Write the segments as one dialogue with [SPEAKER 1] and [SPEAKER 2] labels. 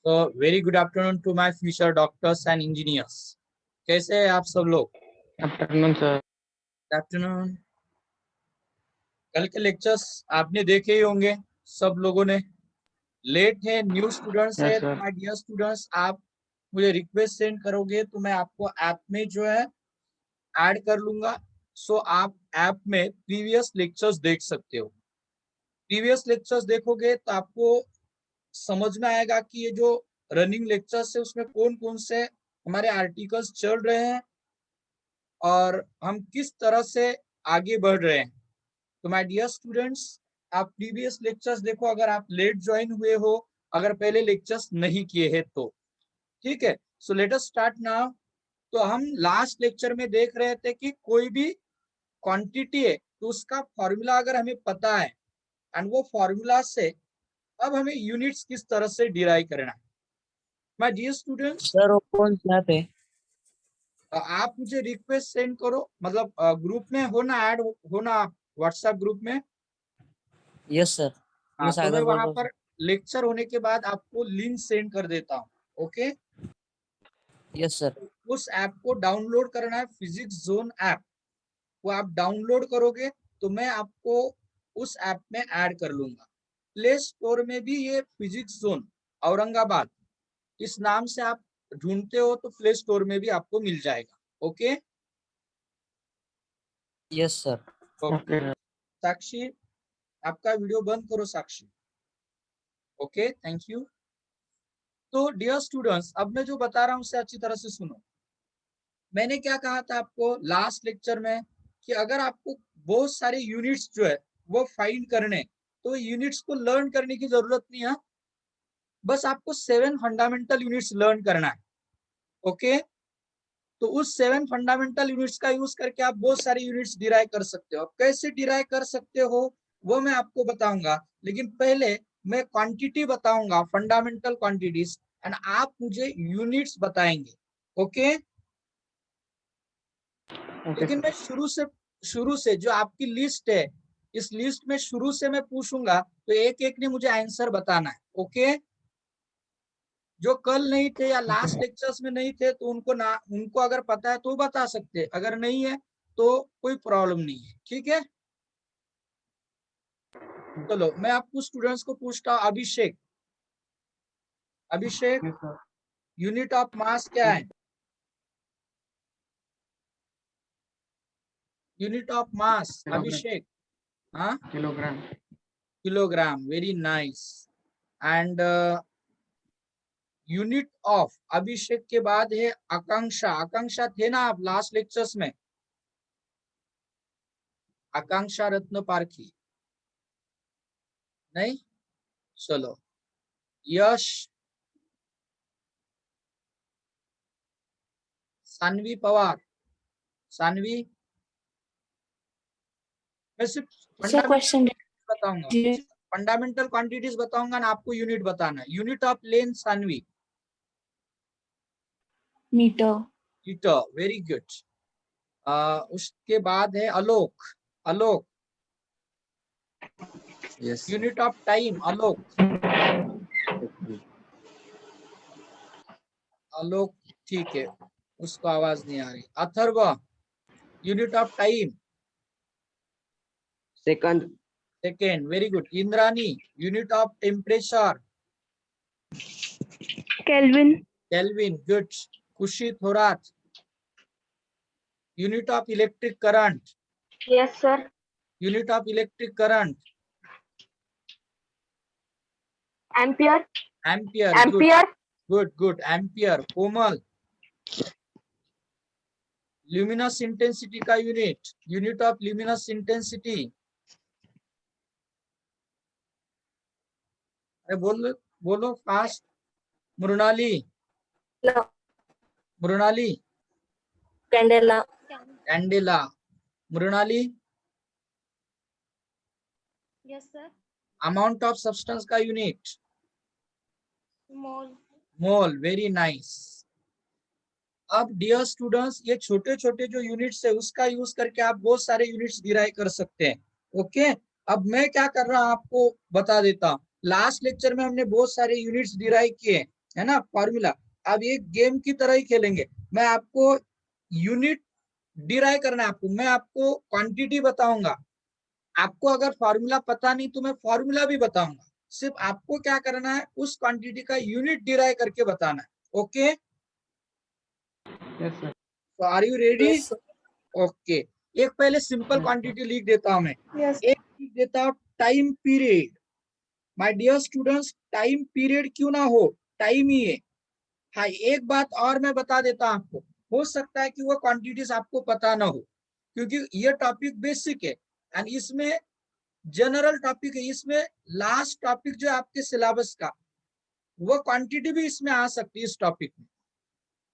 [SPEAKER 1] तो very good afternoon to my future doctors and engineers. कैसे हैं आप सब लोग?
[SPEAKER 2] Afternoon sir.
[SPEAKER 1] Good afternoon. कल के लेक्चर्स आपने देखे ही होंगे सब लोगों ने। लेट है, न्यू स्टूडेंट्स है,
[SPEAKER 2] यस
[SPEAKER 1] तो
[SPEAKER 2] सर।
[SPEAKER 1] माय डियर स्टूडेंट्स, आप मुझे रिक्वेस्ट सेंड करोगे तो मैं आपको ऐप में जो है ऐड कर लूंगा। सो आप ऐप में प्रीवियस लेक्चर्स देख सकते हो। प्रीवियस लेक्चर्स देखोगे तो आपको समझ में आएगा कि ये जो रनिंग लेक्चर्स है उसमें कौन कौन से हमारे आर्टिकल्स चल रहे हैं और हम किस तरह से आगे बढ़ रहे हैं। तो माय डियर स्टूडेंट्स, आप प्रीवियस लेक्चर्स देखो अगर आप लेट ज्वाइन हुए हो, अगर पहले लेक्चर्स नहीं किए हैं तो। ठीक है, so let us start now. तो हम लास्ट लेक्चर में देख रहे थे कि कोई भी क्वांटिटी है तो उसका फॉर्मूला अगर हमें पता है एंड वो फॉर्मूला से अब हमें यूनिट्स किस तरह से डिराइव करना है। माय डियर स्टूडेंट्स,
[SPEAKER 3] सर वो कौन सा पे?
[SPEAKER 1] आप मुझे रिक्वेस्ट सेंड करो, मतलब ग्रुप में हो ना, ऐड हो ना व्हाट्सएप ग्रुप में।
[SPEAKER 3] यस सर, मैं
[SPEAKER 1] हाँ, तो मैं
[SPEAKER 3] सागर बोल
[SPEAKER 1] वहां
[SPEAKER 3] रहा हूँ
[SPEAKER 1] पर लेक्चर होने के बाद आपको लिंक सेंड कर देता हूँ। Okay,
[SPEAKER 3] sir. Yes sir.
[SPEAKER 1] उस ऐप को डाउनलोड करना है, फिजिक्स जोन ऐप। वो आप डाउनलोड करोगे तो मैं आपको उस ऐप में ऐड कर लूंगा। प्ले स्टोर में भी ये फिजिक्स जोन औरंगाबाद इस नाम से आप ढूंढते हो तो प्ले स्टोर में भी आपको मिल जाएगा। Okay
[SPEAKER 3] yes sir.
[SPEAKER 1] Okay.
[SPEAKER 2] Okay.
[SPEAKER 1] Sakshi, आपका वीडियो बंद करो साक्षी। Okay, thank you. तो डियर स्टूडेंट्स, अब मैं जो बता रहा हूँ उसे अच्छी तरह से सुनो। मैंने क्या कहा था आपको लास्ट लेक्चर में कि अगर आपको बहुत सारे यूनिट्स जो है वो फाइंड करने, तो यूनिट्स को लर्न करने की जरूरत नहीं है, बस आपको 7 फंडामेंटल यूनिट्स लर्न करना है। ओके, तो उस 7 फंडामेंटल यूनिट्स का यूज करके आप बहुत सारे यूनिट्स डिराइव कर सकते हो। कैसे डिराइव कर सकते हो वो मैं आपको बताऊंगा, लेकिन पहले मैं क्वांटिटी बताऊंगा, फंडामेंटल क्वांटिटीज, एंड आप मुझे यूनिट्स बताएंगे। ओके,
[SPEAKER 2] ओके
[SPEAKER 1] लेकिन
[SPEAKER 2] सर।
[SPEAKER 1] मैं शुरू से जो आपकी लिस्ट है, इस लिस्ट में शुरू से मैं पूछूंगा तो एक एक ने मुझे आंसर बताना है। ओके, जो कल नहीं थे या लास्ट लेक्चर्स में नहीं थे तो उनको अगर पता है तो बता सकते हैं, अगर नहीं है तो कोई प्रॉब्लम नहीं है। ठीक है, चलो मैं आपको स्टूडेंट्स को पूछता हूँ। Abhishek, Abhishek,
[SPEAKER 2] yes sir.
[SPEAKER 1] Unit of mass क्या है? Unit of mass
[SPEAKER 2] kilogram.
[SPEAKER 1] Abhishek. हाँ,
[SPEAKER 2] kilogram.
[SPEAKER 1] Kilogram, very nice. And unit of Abhishek के बाद है आकांक्षा। आकांक्षा थे ना आप लास्ट लेक्चर्स में? आकांक्षा रत्न पारखी नहीं? चलो, यश, सानवी पवार, सानवी। मैं सिर्फ
[SPEAKER 4] सर
[SPEAKER 1] फंडामेंटल
[SPEAKER 4] क्वेश्चन
[SPEAKER 1] बताऊंगा, फंडामेंटल क्वांटिटीज बताऊंगा ना, आपको यूनिट बताना है। Unit of length Sanvi?
[SPEAKER 4] Metre.
[SPEAKER 1] Metre, very good. उसके बाद है Alok. Alok,
[SPEAKER 3] yes sir.
[SPEAKER 1] Unit of time Alok. Alok, ठीक है, उसको आवाज नहीं आ रही। Atharv, unit of time?
[SPEAKER 3] Second.
[SPEAKER 1] Second, very good. Indrani, unit of temperature?
[SPEAKER 4] Kelvin.
[SPEAKER 1] Kelvin, good. Khushi Thorat, unit of electric current?
[SPEAKER 4] Yes sir.
[SPEAKER 1] Unit of electric current?
[SPEAKER 4] Ampere.
[SPEAKER 1] Ampere, good
[SPEAKER 4] ampere.
[SPEAKER 1] Good good. Ampere. Komal, luminous intensity का unit? Unit of luminous intensity? अरे बोलो बोलो fast. Mrinali, Mrinali,
[SPEAKER 4] candela.
[SPEAKER 1] Candela, Mrinali.
[SPEAKER 4] Yes sir.
[SPEAKER 1] Amount of substance का unit?
[SPEAKER 4] Mole.
[SPEAKER 1] Mole, very nice. अब dear students, ये छोटे छोटे जो यूनिट्स है उसका यूज करके आप बहुत सारे यूनिट्स डिराइव कर सकते हैं। ओके, अब मैं क्या कर रहा हूं आपको बता देता हूं। लास्ट लेक्चर में हमने बहुत सारे यूनिट्स डिराइव किए, है ना, फॉर्मूला। अब ये गेम की तरह ही खेलेंगे, मैं आपको यूनिट डिराइव करना है आपको, मैं आपको क्वांटिटी बताऊंगा, आपको अगर फॉर्मूला पता नहीं तो मैं फॉर्मूला भी बताऊंगा, सिर्फ आपको क्या करना है, उस क्वांटिटी का यूनिट डिराइव करके बताना है। Okay,
[SPEAKER 2] yes sir.
[SPEAKER 1] तो are you ready?
[SPEAKER 3] Yes, sir.
[SPEAKER 1] Okay, एक पहले सिंपल क्वांटिटी लिख देता हूं मैं,
[SPEAKER 4] Yes.
[SPEAKER 1] एक लिख देता हूं time period. My dear students, time period क्यों ना हो, टाइम ही है। हाँ, एक बात और मैं बता देता हूं आपको, हो सकता है कि वो क्वांटिटीज आपको पता ना हो, क्योंकि ये टॉपिक बेसिक है एंड इसमें जनरल टॉपिक है, इसमें लास्ट टॉपिक जो है आपके सिलेबस का, वो क्वांटिटी भी इसमें आ सकती है इस टॉपिक में।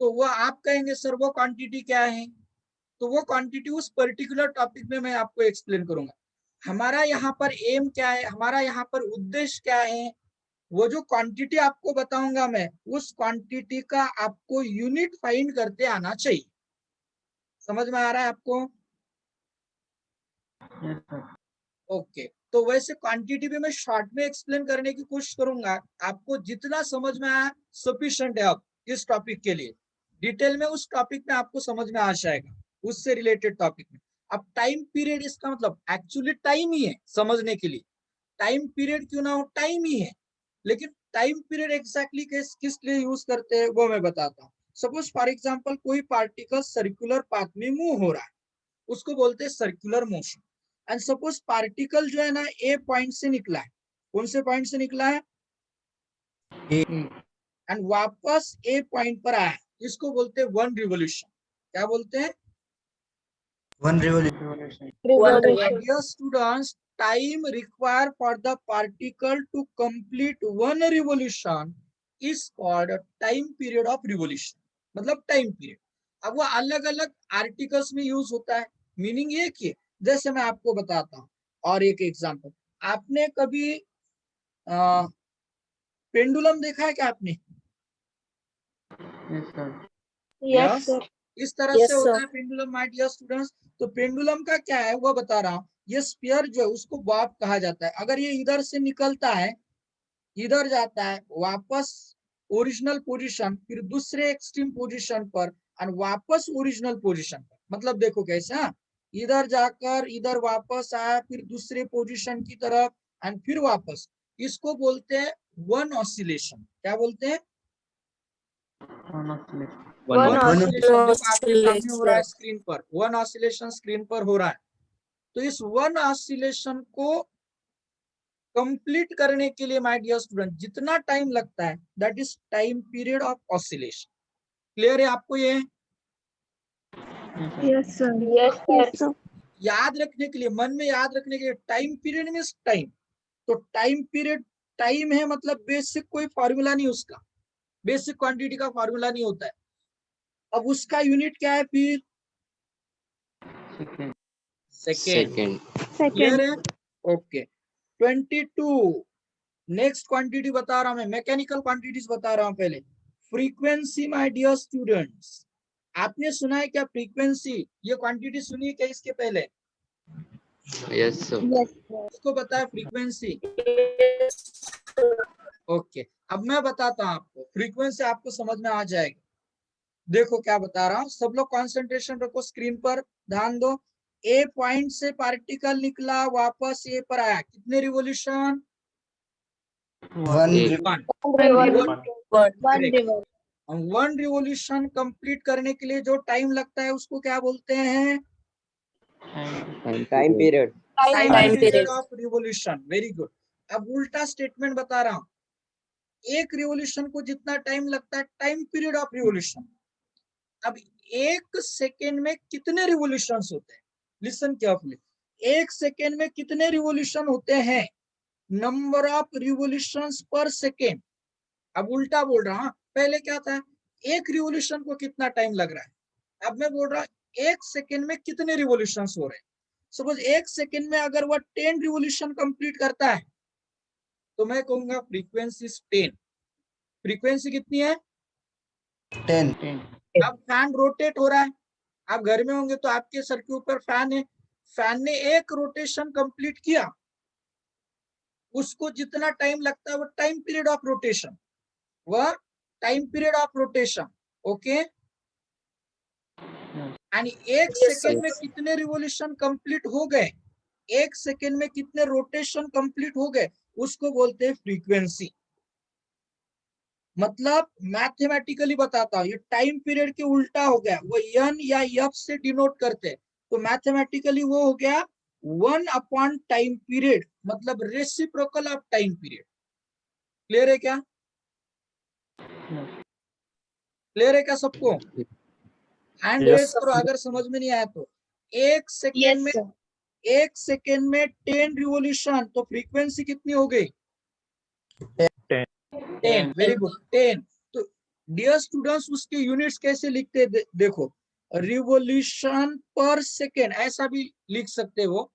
[SPEAKER 1] तो वो आप कहेंगे सर वो क्वांटिटी क्या है, तो वो क्वांटिटी उस पर्टिकुलर टॉपिक में मैं आपको एक्सप्लेन करूंगा। हमारा यहाँ पर एम क्या है, हमारा यहाँ पर उद्देश्य क्या है, वो जो क्वांटिटी आपको बताऊंगा मैं, उस क्वांटिटी का आपको यूनिट फाइंड करते आना चाहिए। समझ में आ रहा है आपको?
[SPEAKER 2] Yes sir.
[SPEAKER 1] ओके, तो वैसे क्वांटिटी भी मैं शॉर्ट में एक्सप्लेन करने की कोशिश करूंगा, आपको जितना समझ में आया सफिशिएंट है अब इस टॉपिक के लिए। डिटेल में उस टॉपिक में आपको समझ में आ जाएगा, उससे रिलेटेड टॉपिक में। अब टाइम पीरियड, इसका मतलब एक्चुअली टाइम ही है समझने के लिए, टाइम पीरियड क्यों ना हो, टाइम ही है, लेकिन टाइम पीरियड एग्जैक्टली किस लिए यूज करते हैं वो मैं बताता हूँ। सपोज फॉर एग्जांपल कोई पार्टिकल सर्कुलर पाथ में मूव हो रहा है, उसको बोलते हैं circular motion. And suppose particle जो है ना ए पॉइंट से निकला है, कौन से पॉइंट से निकला है, एंड वापस ए पॉइंट पर आया है, इसको बोलते हैं वन रिवोल्यूशन। क्या बोलते हैं?
[SPEAKER 2] One revolution.
[SPEAKER 4] Revolution.
[SPEAKER 1] Dear students, time required for the particle to complete one revolution is called a time period of revolution. मतलब टाइम पीरियड। अब वो अलग अलग आर्टिकल्स में यूज होता है, मीनिंग ये कि जैसे मैं आपको बताता हूँ और एक एग्जांपल, आपने कभी पेंडुलम देखा है क्या आपने?
[SPEAKER 2] Yes sir.
[SPEAKER 4] Yes, sir.
[SPEAKER 1] इस तरह
[SPEAKER 3] Yes,
[SPEAKER 1] से होता
[SPEAKER 3] sir.
[SPEAKER 1] है पेंडुलम, माय डियर स्टूडेंट्स। तो पेंडुलम का क्या है वो बता रहा हूँ, ये स्फीयर जो है उसको बॉब कहा जाता है। अगर ये इधर से निकलता है, इधर जाता है, वापस ओरिजिनल पोजीशन, फिर दूसरे एक्सट्रीम पोजीशन पर और वापस ओरिजिनल पोजीशन पर, मतलब देखो कैसे, हाँ, इधर जाकर इधर वापस आया, फिर दूसरे पोजीशन की तरफ एंड फिर वापस, इसको बोलते हैं वन ऑसिलेशन। क्या बोलते हैं?
[SPEAKER 2] One oscillation.
[SPEAKER 4] One
[SPEAKER 1] one oscillation. देखो आपके सामने हो रहा है
[SPEAKER 3] oscillation.
[SPEAKER 1] स्क्रीन पर, वन ऑसिलेशन स्क्रीन पर हो रहा है। तो इस वन ऑसिलेशन को कंप्लीट करने के लिए माय डियर स्टूडेंट जितना टाइम लगता है, that is time period of oscillation. Clear है आपको ये?
[SPEAKER 4] Yes, sir. Yes, sir.
[SPEAKER 1] याद रखने के लिए, मन में याद रखने के लिए, टाइम पीरियड मींस टाइम। तो टाइम पीरियड, टाइम है मतलब बेसिक कोई फॉर्मूला नहीं, उसका बेसिक क्वांटिटी का फॉर्मूला नहीं होता है। अब उसका यूनिट क्या है फिर?
[SPEAKER 2] सेकेंड।
[SPEAKER 1] सेकेंड।
[SPEAKER 4] Second.
[SPEAKER 1] क्लियर है? ओके, 22। नेक्स्ट क्वांटिटी बता रहा हूं मैं, मैकेनिकल क्वांटिटीज बता रहा हूं पहले। फ्रीक्वेंसी माय डियर स्टूडेंट्स, आपने सुना है क्या फ्रीक्वेंसी? ये क्वांटिटी सुनी है क्या इसके पहले?
[SPEAKER 5] Yes sir.
[SPEAKER 4] Yes.
[SPEAKER 1] इसको बताया फ्रीक्वेंसी। ओके, अब मैं बताता हूं आपको, फ्रीक्वेंसी आपको समझ में आ जाएगी। देखो क्या बता रहा हूं, सब लोग कंसंट्रेशन रखो स्क्रीन पर, ध्यान दो। ए पॉइंट से पार्टिकल निकला, वापस ए पर आया, कितने revolution?
[SPEAKER 2] One.
[SPEAKER 1] One.
[SPEAKER 4] One river.
[SPEAKER 1] One revolution complete करने के लिए जो टाइम लगता है उसको क्या बोलते हैं?
[SPEAKER 5] Time period.
[SPEAKER 1] Time
[SPEAKER 3] Time
[SPEAKER 1] period
[SPEAKER 3] period.
[SPEAKER 1] Of revolution. Very good. अब उल्टा स्टेटमेंट बता रहा हूं, एक रिवोल्यूशन को जितना टाइम लगता है, टाइम पीरियड ऑफ रिवोल्यूशन। अब एक सेकेंड में कितने रिवोल्यूशंस होते हैं? लिसन केयरफुली, एक सेकेंड में कितने रिवोल्यूशन होते हैं? नंबर ऑफ रिवोल्यूशंस पर सेकेंड। अब उल्टा बोल रहा हूं, पहले क्या था, एक रिवोल्यूशन को कितना टाइम लग रहा है, अब मैं बोल रहा हूं एक सेकेंड में कितने रिवोल्यूशंस हो रहे हैं। सपोज एक सेकेंड में अगर वह 10 रिवोल्यूशन कंप्लीट करता है, तो मैं कहूंगा फ्रीक्वेंसी 10। फ्रीक्वेंसी कितनी है?
[SPEAKER 2] 10।
[SPEAKER 1] अब फैन रोटेट हो रहा है, आप घर में होंगे तो आपके सर के ऊपर फैन है, फैन ने एक रोटेशन कंप्लीट किया, उसको जितना टाइम लगता है वो टाइम पीरियड ऑफ रोटेशन, वह time period of rotation, okay. And एक
[SPEAKER 4] Yes,
[SPEAKER 1] सेकेंड में
[SPEAKER 3] sir.
[SPEAKER 1] कितने रिवोल्यूशन कंप्लीट हो गए, एक सेकेंड में कितने रोटेशन कंप्लीट हो गए, उसको बोलते हैं फ्रीक्वेंसी। मतलब मैथमेटिकली बताता हूं, ये टाइम पीरियड के उल्टा हो गया, वो एन या एफ से डिनोट करते हैं, तो मैथमेटिकली वो हो गया 1 अपॉन टाइम पीरियड, मतलब reciprocal of time period. Clear है क्या? क्लियर है क्या सबको? हैंड
[SPEAKER 2] Yes,
[SPEAKER 1] रेज करो अगर समझ में नहीं आया तो। एक सेकेंड
[SPEAKER 4] yes,
[SPEAKER 1] में
[SPEAKER 4] sir.
[SPEAKER 1] 10 रिवोल्यूशन, तो फ्रीक्वेंसी कितनी हो गई? 10। Very good, 10। तो डियर स्टूडेंट्स, उसके यूनिट्स कैसे लिखते हैं देखो, रिवोल्यूशन पर सेकेंड ऐसा भी लिख सकते हो,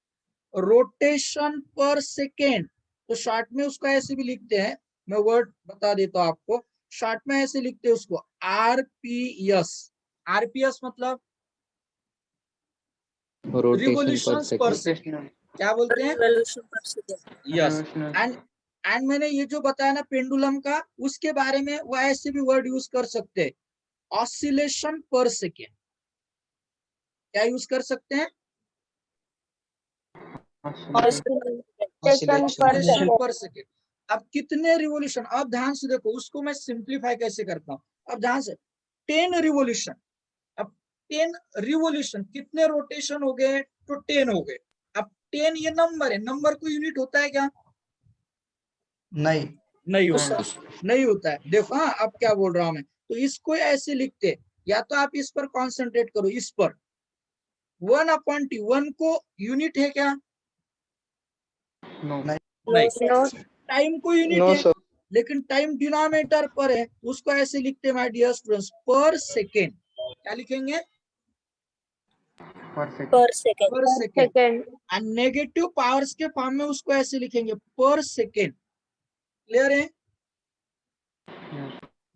[SPEAKER 1] रोटेशन पर सेकेंड, तो शॉर्ट में उसको ऐसे भी लिखते हैं, मैं वर्ड बता देता हूं आपको, शॉर्ट में ऐसे लिखते हैं उसको आरपीएस। आरपीएस मतलब
[SPEAKER 5] Rotation per
[SPEAKER 1] रिवोल्यूशंस पर
[SPEAKER 5] second.
[SPEAKER 1] सेकेंड, क्या बोलते हैं?
[SPEAKER 3] Revolution per second.
[SPEAKER 1] Yes. And मैंने ये जो बताया ना पेंडुलम का, उसके बारे में वो ऐसे भी वर्ड यूज कर सकते हैं, ऑसिलेशन पर सेकेंड। क्या यूज कर सकते हैं?
[SPEAKER 4] Oscillation per
[SPEAKER 1] oscillation
[SPEAKER 4] second.
[SPEAKER 1] Per second. अब कितने रिवोल्यूशन, अब ध्यान से देखो, उसको मैं सिंप्लीफाई कैसे करता हूँ, अब ध्यान से, 10 रिवोल्यूशन, अब 10 रिवोल्यूशन कितने रोटेशन हो गए, तो 10 हो गए। अब 10 ये नंबर है, नंबर को यूनिट होता है क्या?
[SPEAKER 2] नहीं,
[SPEAKER 1] नहीं होता, नहीं होता है। देखो हाँ, अब क्या बोल रहा हूं मैं, तो इसको ऐसे लिखते, या तो आप इस पर कॉन्सेंट्रेट करो, इस पर 1 अपॉन टी, 1 को यूनिट है क्या?
[SPEAKER 2] नहीं,
[SPEAKER 1] नहीं।
[SPEAKER 4] No,
[SPEAKER 1] टाइम को यूनिट
[SPEAKER 5] No,
[SPEAKER 1] है,
[SPEAKER 5] sir.
[SPEAKER 1] लेकिन टाइम डिनोमिनेटर पर है, तो उसको ऐसे लिखते हैं my dear students, per second. क्या लिखेंगे?
[SPEAKER 3] Per second.
[SPEAKER 1] Per second.
[SPEAKER 4] second.
[SPEAKER 1] And negative powers के फॉर्म में उसको ऐसे लिखेंगे, पर सेकेंड। क्लियर है?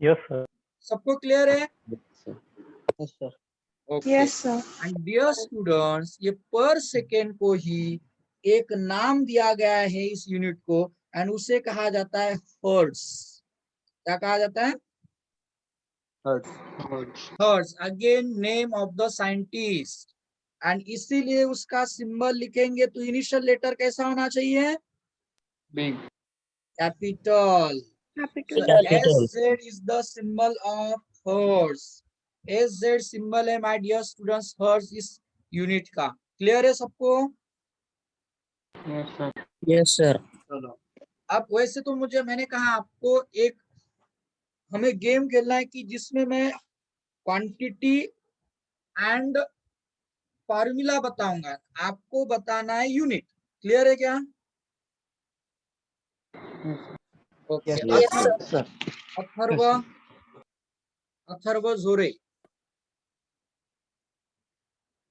[SPEAKER 2] yes sir.
[SPEAKER 1] सबको क्लियर है?
[SPEAKER 3] Yes, sir.
[SPEAKER 1] Okay.
[SPEAKER 4] Yes, sir.
[SPEAKER 1] And dear students, ये पर सेकेंड को ही एक नाम दिया गया है इस यूनिट को, एंड उसे कहा जाता है हर्ट्ज। क्या कहा जाता है? Hertz, again name of the scientist. And इसीलिए उसका सिंबल लिखेंगे तो इनिशियल लेटर कैसा होना चाहिए?
[SPEAKER 5] Big.
[SPEAKER 1] Capital.
[SPEAKER 4] Capital.
[SPEAKER 1] SZ is the symbol of hertz. SZ symbol है माय डियर स्टूडेंट्स हर्ट्ज इस यूनिट का। क्लियर है सबको?
[SPEAKER 3] Yes, sir.
[SPEAKER 1] चलो, अब वैसे तो मैंने कहा आपको एक हमें गेम खेलना है कि जिसमें मैं क्वांटिटी एंड फॉर्मूला बताऊंगा, आपको बताना है यूनिट। क्लियर है क्या? Okay.
[SPEAKER 2] Yes,
[SPEAKER 3] Yes, sir.
[SPEAKER 2] sir.
[SPEAKER 1] Atharv, Atharv Jhore,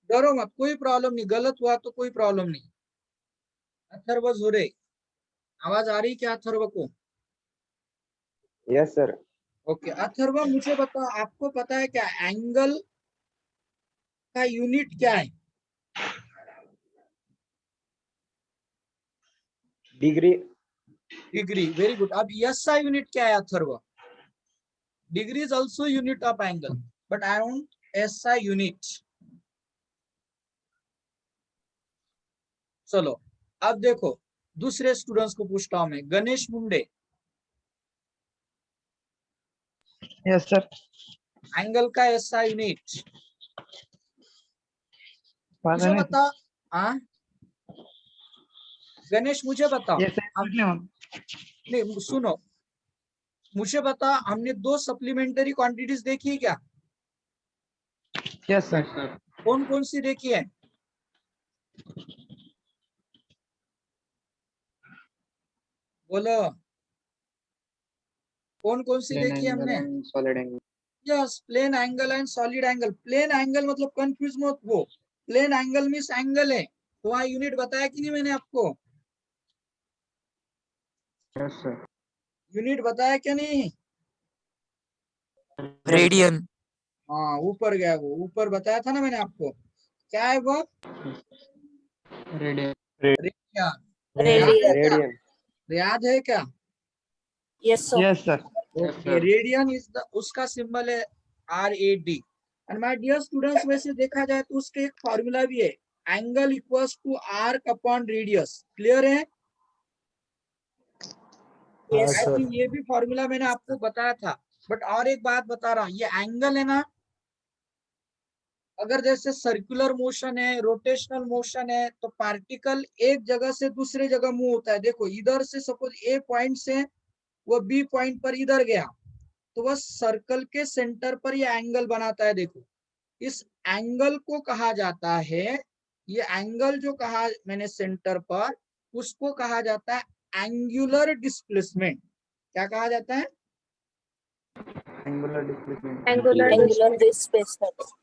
[SPEAKER 1] डरो मत, कोई प्रॉब्लम नहीं, गलत हुआ तो कोई प्रॉब्लम नहीं। अथर्व झोरे, आवाज आ रही क्या अथर्व को?
[SPEAKER 5] Yes, sir.
[SPEAKER 1] ओके अथर्व, मुझे बताओ, आपको पता है क्या एंगल का यूनिट क्या है?
[SPEAKER 5] Degree.
[SPEAKER 1] डिग्री। Very good. अब SI यूनिट क्या है Atharva? Degree is also unit of angle, but I want SI unit. चलो, अब देखो, दूसरे स्टूडेंट्स को पूछता हूं मैं, गणेश मुंडे,
[SPEAKER 2] Yes sir.
[SPEAKER 1] एंगल का SI यूनिट
[SPEAKER 2] पता
[SPEAKER 1] मुझे
[SPEAKER 2] नहीं।
[SPEAKER 1] बता। हाँ गणेश, मुझे बताओ।
[SPEAKER 2] Yes sir.
[SPEAKER 1] नहीं सुनो, मुझे बता, हमने 2 सप्लीमेंट्री क्वांटिटीज देखी है क्या?
[SPEAKER 2] Yes sir.
[SPEAKER 1] कौन कौन सी देखी है? बोलो, कौन कौन सी देखी है हमने?
[SPEAKER 5] Solid angle.
[SPEAKER 1] Yes, plane angle and solid angle. Plane angle मतलब कंफ्यूज मत हो, प्लेन एंगल मींस एंगल है, तो वहां यूनिट बताया कि नहीं मैंने आपको?
[SPEAKER 2] Yes sir.
[SPEAKER 1] यूनिट बताया क्या नहीं?
[SPEAKER 3] Radian.
[SPEAKER 1] हाँ ऊपर गया, वो ऊपर बताया था ना मैंने आपको, क्या है वो?
[SPEAKER 2] Radian.
[SPEAKER 1] रेडियन। याद
[SPEAKER 3] Radian.
[SPEAKER 1] है क्या?
[SPEAKER 5] Radian.
[SPEAKER 1] याद है क्या?
[SPEAKER 3] Yes, sir.
[SPEAKER 2] Yes sir.
[SPEAKER 1] Okay, radian is the, उसका सिंबल है RAD। And my dear students, वैसे देखा जाए तो उसके एक फॉर्मूला भी है, angle equals to arc upon radius. Clear है?
[SPEAKER 3] Yes,
[SPEAKER 1] I
[SPEAKER 3] sir.
[SPEAKER 1] थिंक ये भी फॉर्मूला मैंने आपको बताया था, बट और एक बात बता रहा हूँ, ये एंगल है ना, अगर जैसे सर्कुलर मोशन है, रोटेशनल मोशन है, तो पार्टिकल एक जगह से दूसरे जगह मूव होता है। देखो इधर से सपोज A पॉइंट से वो B पॉइंट पर इधर गया, तो वह सर्कल के सेंटर पर ये एंगल बनाता है। देखो इस एंगल को कहा जाता है, ये एंगल जो कहा मैंने सेंटर पर, उसको कहा जाता है एंगुलर डिस्प्लेसमेंट। क्या कहा जाता है?
[SPEAKER 5] Angular displacement.
[SPEAKER 4] Angular
[SPEAKER 3] Angular displacement.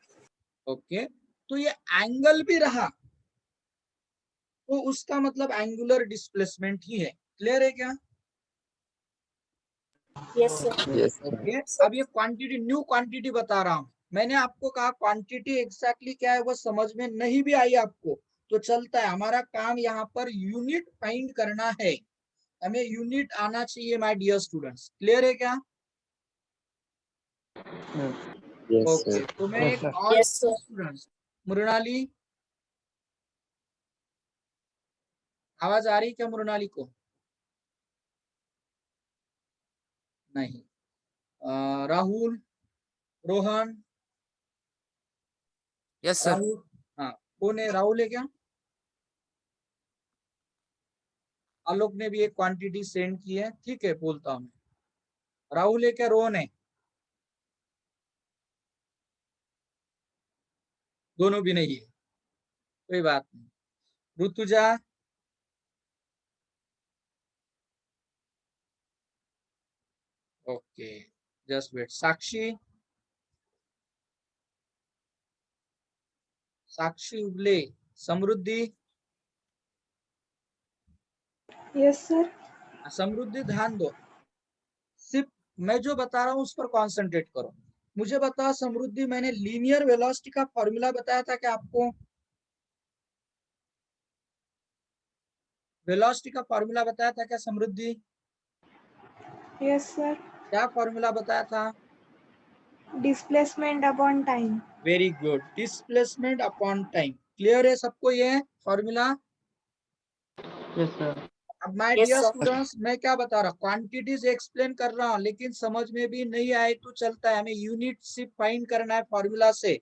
[SPEAKER 1] Okay, तो ये एंगल भी रहा तो उसका मतलब एंगुलर डिस्प्लेसमेंट ही है। क्लियर है क्या?
[SPEAKER 3] Yes, sir.
[SPEAKER 5] यस
[SPEAKER 1] ओके, अब ये क्वांटिटी, न्यू क्वांटिटी बता रहा हूं। मैंने आपको कहा क्वांटिटी एग्जैक्टली क्या है वो समझ में नहीं भी आई आपको तो चलता है, हमारा काम यहाँ पर यूनिट फाइंड करना है, हमें यूनिट आना चाहिए माय डियर स्टूडेंट्स। क्लियर है क्या?
[SPEAKER 5] Yes
[SPEAKER 1] okay,
[SPEAKER 5] sir.
[SPEAKER 1] तो मैं
[SPEAKER 2] Yes,
[SPEAKER 1] एक
[SPEAKER 2] sir.
[SPEAKER 1] और
[SPEAKER 3] Yes, sir.
[SPEAKER 1] स्टूडेंट्स, मृणाली, आवाज आ रही क्या मृणाली को? नहीं। Rahul, Rohan,
[SPEAKER 6] yes sir.
[SPEAKER 1] राहुल, हाँ कौन है? राहुल है क्या? आलोक ने भी एक क्वांटिटी सेंड की है, ठीक है बोलता हूँ मैं। राहुल है क्या, रोहन है? दोनों भी नहीं है, कोई बात नहीं। Rutuja, okay just wait. Sakshi, Sakshi Ubale, Samruddhi,
[SPEAKER 4] Yes, sir.
[SPEAKER 1] समृद्धि ध्यान दो, सिर्फ मैं जो बता रहा हूँ उस पर कॉन्सेंट्रेट करो। मुझे बताओ समृद्धि, मैंने लीनियर वेलोसिटी का फॉर्मूला बताया था क्या आपको? वेलोसिटी का फॉर्मूला बताया था क्या समृद्धि?
[SPEAKER 4] Yes, sir.
[SPEAKER 1] क्या फॉर्मूला बताया था?
[SPEAKER 4] Displacement upon time.
[SPEAKER 1] Very good, displacement upon time. Clear है सबको ये फॉर्मूला?
[SPEAKER 2] Yes, sir.
[SPEAKER 1] अब my
[SPEAKER 3] Yes,
[SPEAKER 1] dear
[SPEAKER 3] sir.
[SPEAKER 1] Students, मैं क्या बता रहा हूँ, क्वांटिटीज एक्सप्लेन कर रहा हूँ, लेकिन समझ में भी नहीं आए तो चलता है, हमें यूनिट सिर्फ फाइंड करना है फॉर्मूला से।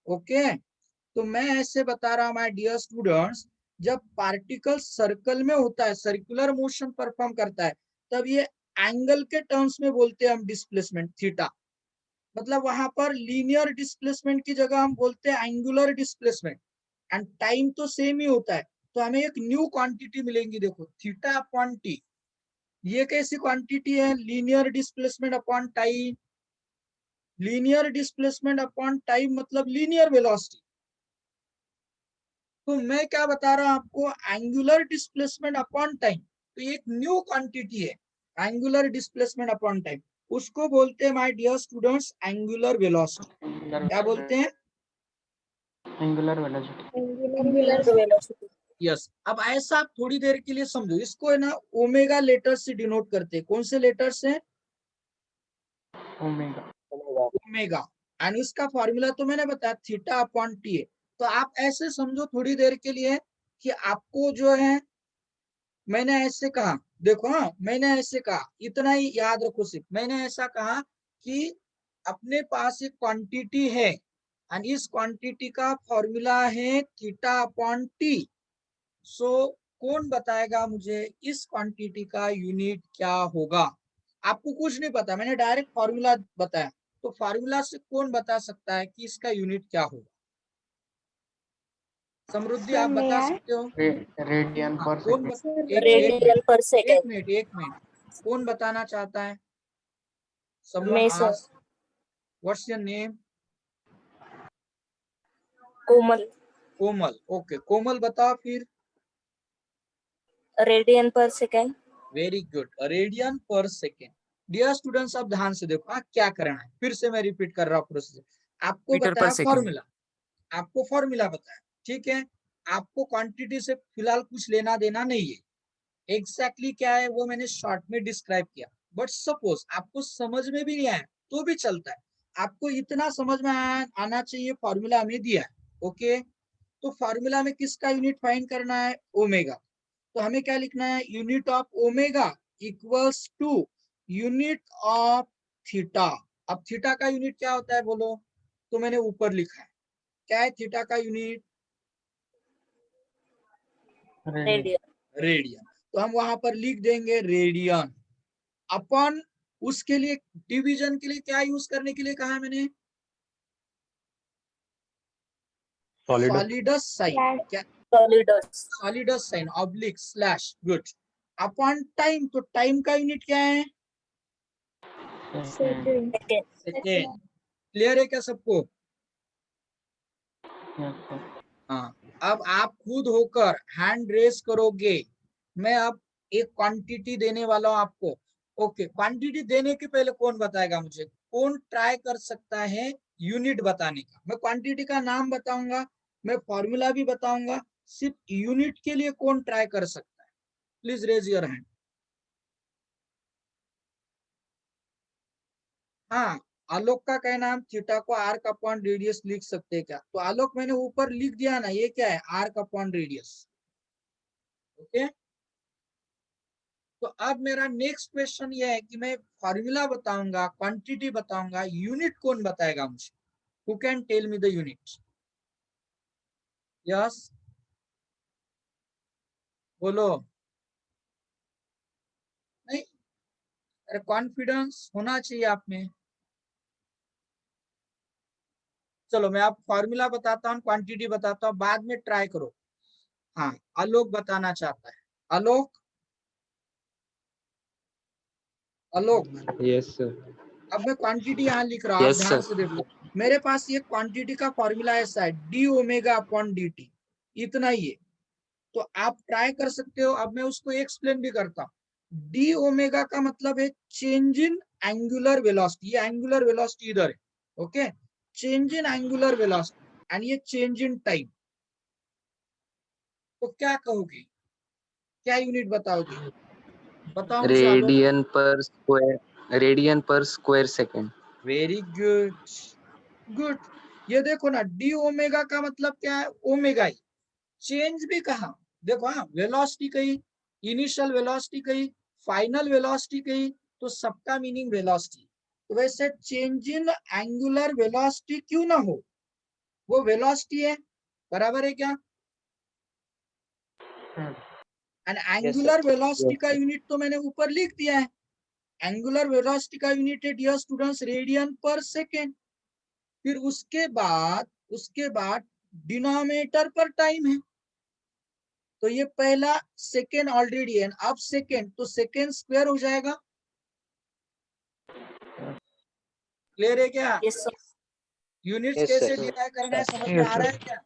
[SPEAKER 1] ओके, तो मैं ऐसे बता रहा हूँ माय डियर स्टूडेंट्स, जब पार्टिकल सर्कल में होता है, सर्कुलर मोशन परफॉर्म करता है, तब ये एंगल के टर्म्स में बोलते हैं हम डिस्प्लेसमेंट थीटा। मतलब वहां पर लीनियर डिस्प्लेसमेंट की जगह हम बोलते हैं एंगुलर डिस्प्लेसमेंट। एंड टाइम तो सेम ही होता है, तो हमें एक न्यू क्वांटिटी मिलेंगी। देखो थीटा अपॉन टी, ये कैसी क्वांटिटी है? Linear displacement upon time. Linear displacement upon time मतलब लीनियर वेलोसिटी। तो मैं क्या बता रहा हूं आपको, एंगुलर डिस्प्लेसमेंट अपॉन टाइम, तो ये एक न्यू क्वांटिटी है, एंगुलर डिस्प्लेसमेंट अपॉन टाइम। उसको बोलते हैं my dear students angular velocity. क्या बोलते हैं?
[SPEAKER 2] Angular velocity.
[SPEAKER 4] Angular
[SPEAKER 3] Angular
[SPEAKER 4] velocity.
[SPEAKER 3] velocity.
[SPEAKER 1] Yes. अब ऐसा आप थोड़ी देर के लिए समझो, इसको है ना ओमेगा लेटर से डिनोट करते हैं। कौन से लेटर से?
[SPEAKER 2] Omega.
[SPEAKER 1] ओमेगा। एंड इसका फॉर्मूला तो मैंने बताया थीटा अपॉन टी है। तो आप ऐसे समझो थोड़ी देर के लिए कि आपको जो है, मैंने ऐसे कहा, देखो हाँ मैंने ऐसे कहा, इतना ही याद रखो सिर्फ, मैंने ऐसा कहा कि अपने पास एक क्वांटिटी है एंड इस क्वांटिटी का फॉर्मूला है थीटा अपॉन टी। सो कौन बताएगा मुझे इस क्वांटिटी का यूनिट क्या होगा? आपको कुछ नहीं पता, मैंने डायरेक्ट फॉर्मूला बताया, तो फॉर्मूला से कौन बता सकता है कि इसका यूनिट क्या होगा? समृद्धि
[SPEAKER 4] Sir,
[SPEAKER 1] आप
[SPEAKER 4] may
[SPEAKER 1] बता
[SPEAKER 4] I?
[SPEAKER 1] सकते हो?
[SPEAKER 2] Radian
[SPEAKER 1] हाँ,
[SPEAKER 2] per
[SPEAKER 1] कौन
[SPEAKER 2] second.
[SPEAKER 4] Sir,
[SPEAKER 1] एक
[SPEAKER 3] Radian
[SPEAKER 1] मिनट,
[SPEAKER 3] per
[SPEAKER 1] एक
[SPEAKER 3] second.
[SPEAKER 1] मिनट, एक मिनट, कौन बताना चाहता है? someone
[SPEAKER 3] May, sir.
[SPEAKER 1] ask, what's your name?
[SPEAKER 3] Komal.
[SPEAKER 1] Komal, okay Komal बताओ फिर।
[SPEAKER 3] Radian per second.
[SPEAKER 1] Very good, radian per second. Dear students अब ध्यान से देखो, क्या करना है, फिर से मैं रिपीट कर रहा हूँ प्रोसेस। आपको
[SPEAKER 6] मीटर पर
[SPEAKER 1] बताया
[SPEAKER 6] सेकेंड।
[SPEAKER 1] फॉर्मूला, आपको फॉर्मूला बताया, ठीक है। आपको क्वांटिटी से फिलहाल कुछ लेना देना नहीं है, एग्जैक्टली क्या है वो मैंने शॉर्ट में डिस्क्राइब किया। बट सपोज आपको समझ में भी नहीं आया तो भी चलता है, आपको इतना समझ में आना चाहिए, फॉर्मूला हमें दिया है, ओके। तो फॉर्मूला में किसका यूनिट फाइंड करना है, ओमेगा। तो हमें क्या लिखना है, unit of omega equals to unit of theta. अब थीटा का यूनिट क्या होता है बोलो, तो मैंने ऊपर लिखा है, क्या है थीटा का यूनिट,
[SPEAKER 3] रेडियन।
[SPEAKER 1] रेडियन। तो हम वहां पर लिख देंगे रेडियन अपन, उसके लिए डिवीजन के लिए क्या यूज करने के लिए कहा है मैंने, सॉलिडस साइन, क्या
[SPEAKER 3] solidus.
[SPEAKER 1] Solidus sign oblique slash, good, upon time. तो टाइम का यूनिट क्या है,
[SPEAKER 4] Second.
[SPEAKER 3] सेकेंड।
[SPEAKER 1] सेकेंड। क्लियर है क्या सबको,
[SPEAKER 2] यस सर।
[SPEAKER 1] हाँ। अब आप खुद होकर हैंड रेस करोगे, मैं अब एक क्वांटिटी देने वाला हूं आपको, ओके। क्वांटिटी देने के पहले कौन बताएगा मुझे, कौन ट्राई कर सकता है यूनिट बताने का, मैं क्वांटिटी का नाम बताऊंगा, मैं फॉर्मूला भी बताऊंगा, सिर्फ यूनिट के लिए कौन ट्राई कर सकता है, प्लीज रेज योर हैंड। हाँ, आलोक का कहना है हम थीटा को आर्क अपॉन रेडियस लिख सकते हैं क्या, तो आलोक मैंने ऊपर लिख दिया ना, ये क्या है, आर्क अपॉन रेडियस, ओके। तो अब मेरा नेक्स्ट क्वेश्चन ये है कि मैं फॉर्मूला बताऊंगा, क्वांटिटी बताऊंगा, यूनिट कौन बताएगा मुझे, who can tell me the unit, yes बोलो, नहीं, अरे कॉन्फिडेंस होना चाहिए आप में। चलो मैं आप फॉर्मूला बताता हूँ, क्वांटिटी बताता हूँ, बाद में ट्राई करो। हाँ, आलोक बताना चाहता है, आलोक, आलोक,
[SPEAKER 5] यस सर।
[SPEAKER 1] अब मैं क्वांटिटी यहाँ लिख रहा हूँ, आप
[SPEAKER 5] यस
[SPEAKER 1] ध्यान
[SPEAKER 5] सर।
[SPEAKER 1] से देखो, मेरे पास ये क्वांटिटी का फॉर्मूला ऐसा है, D omega upon D T, इतना ही है। तो आप ट्राई कर सकते हो, अब मैं उसको एक्सप्लेन भी करता हूँ। डी ओमेगा का मतलब है चेंज इन एंगुलर वेलोसिटी, ये एंगुलर वेलोसिटी इधर है, okay, change in angular velocity and ये चेंज इन टाइम। तो क्या कहोगे, क्या यूनिट बताओगे, बताओ मुझे आलोक।
[SPEAKER 5] रेडियन पर square second.
[SPEAKER 1] Very good, good. ये देखो ना, डी ओमेगा का मतलब क्या है, ओमेगा ही, चेंज भी कहा, देखो, हाँ, वेलोसिटी कही, इनिशियल वेलोसिटी कही, फाइनल वेलोसिटी कही, तो सबका मीनिंग वेलोसिटी। तो वैसे चेंज इन एंगुलर वेलोसिटी क्यों ना हो, वो वेलोसिटी है, बराबर है क्या, एंड एंगुलर वेलोसिटी का यूनिट तो मैंने ऊपर लिख दिया है, एंगुलर वेलोसिटी का यूनिट है dear students radian per second. फिर उसके बाद डिनोमिनेटर पर टाइम है, तो ये पहला सेकेंड ऑलरेडी है, अब सेकेंड, तो सेकेंड स्क्वायर हो जाएगा, क्लियर है क्या,
[SPEAKER 3] यस सर।
[SPEAKER 1] यूनिट्स
[SPEAKER 5] यस
[SPEAKER 1] कैसे
[SPEAKER 5] सर।
[SPEAKER 1] डिराइव करना है समझ में आ रहा है क्या,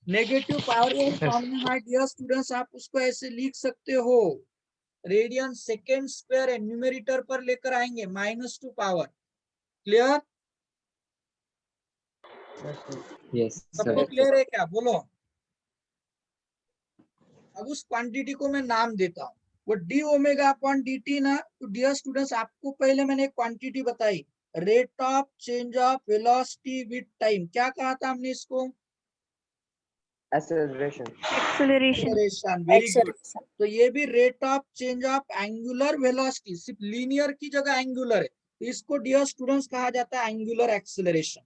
[SPEAKER 1] नेगेटिव पावर के फॉर्म में माय डियर स्टूडेंट्स आप उसको ऐसे लिख सकते हो, रेडियन सेकेंड स्क्वायर है, न्यूमेरेटर पर लेकर आएंगे -2 पावर, क्लियर,
[SPEAKER 5] यस
[SPEAKER 1] सबको
[SPEAKER 5] सर।
[SPEAKER 1] क्लियर है क्या बोलो। अब उस क्वांटिटी को मैं नाम देता हूँ, वो D omega upon D T ना, तो डियर स्टूडेंट्स आपको पहले मैंने एक क्वांटिटी बताई, rate of change of velocity with time, क्या कहा था हमने इसको,
[SPEAKER 5] acceleration.
[SPEAKER 4] Acceleration.
[SPEAKER 1] Acceleration, very good.
[SPEAKER 3] Acceleration.
[SPEAKER 1] तो ये भी rate of change of angular velocity, सिर्फ लीनियर की जगह एंगुलर है, तो इसको डियर स्टूडेंट्स कहा जाता है एंगुलर एक्सेलरेशन।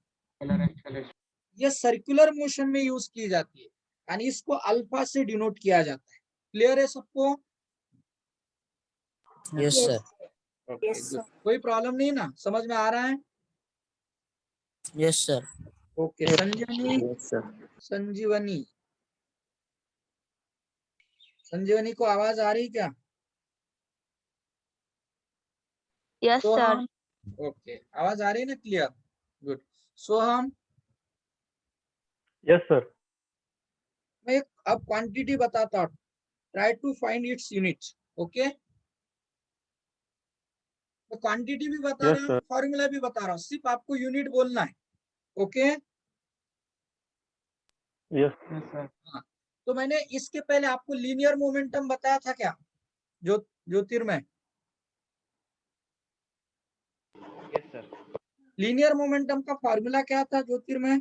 [SPEAKER 1] ये सर्कुलर मोशन में यूज की जाती है, यानी इसको अल्फा से डिनोट किया जाता है, क्लियर है सबको,
[SPEAKER 3] yes
[SPEAKER 4] Yes.
[SPEAKER 3] Sir.
[SPEAKER 1] Okay
[SPEAKER 3] yes
[SPEAKER 1] good,
[SPEAKER 3] sir.
[SPEAKER 1] कोई प्रॉब्लम नहीं ना, समझ में आ रहा है,
[SPEAKER 3] यस सर।
[SPEAKER 1] ओके। संजीवनी,
[SPEAKER 5] यस सर।
[SPEAKER 1] संजीवनी, संजीवनी को आवाज आ रही क्या,
[SPEAKER 4] Yes, sir.
[SPEAKER 1] सोहम, ओके, आवाज आ रही है ना, clear, good. Soham,
[SPEAKER 6] yes sir.
[SPEAKER 1] मैं एक अब क्वांटिटी बताता हूँ, try to find its unit, okay. तो क्वांटिटी भी बता
[SPEAKER 6] यस
[SPEAKER 1] रहा हूँ,
[SPEAKER 6] सर।
[SPEAKER 1] फॉर्मूला भी बता रहा हूँ, सिर्फ आपको यूनिट बोलना है, ओके।
[SPEAKER 6] Yes
[SPEAKER 2] sir.
[SPEAKER 1] हाँ, तो मैंने इसके पहले आपको लीनियर मोमेंटम बताया था क्या, जो ज्योतिर्मय, लीनियर मोमेंटम का फॉर्मूला क्या था ज्योतिर्मय?